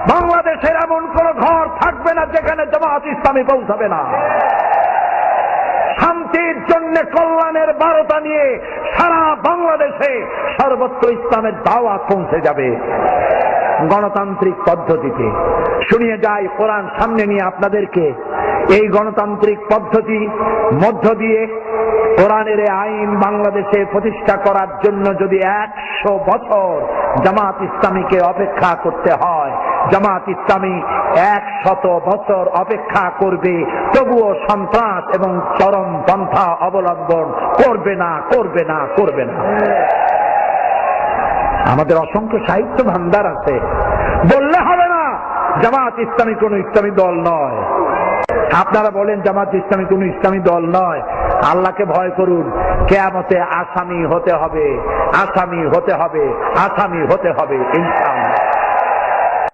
বাংলাদেশের এমন কোন ঘর থাকবে না যেখানে জামাত ইসলামী পৌঁছাবে না। শান্তির জন্য কল্যাণের বার্তা নিয়ে সারা বাংলাদেশে সর্বত্র ইসলামের দাওয়াত পৌঁছে যাবে গণতান্ত্রিক পদ্ধতিতে। শুনিয়ে যাই কোরআন সামনে নিয়ে আপনাদেরকে, এই গণতান্ত্রিক পদ্ধতি মধ্য দিয়ে কোরআনের আইন বাংলাদেশে প্রতিষ্ঠা করার জন্য যদি 100 বছর জামাত ইসলামীকে অপেক্ষা করতে হয়, জামাত ইসলামী 100 বছর অপেক্ষা করবে, তবুও সন্ত্রাস এবং চরম পন্থা অবলম্বন করবে না, করবে না, করবে না। আমাদের অসংখ্য সাহিত্য ভান্ডার আছে, বললে হবে না জামাত ইসলামী কোন ইসলামী দল নয়। আপনারা বলেন জামাত ইসলামী কোন ইসলামী দল নয়। আল্লাহকে ভয় করুন, কিয়ামতে আসামি হতে হবে, আসামি হতে হবে, আসামি হতে হবে ইনশাআল্লাহ।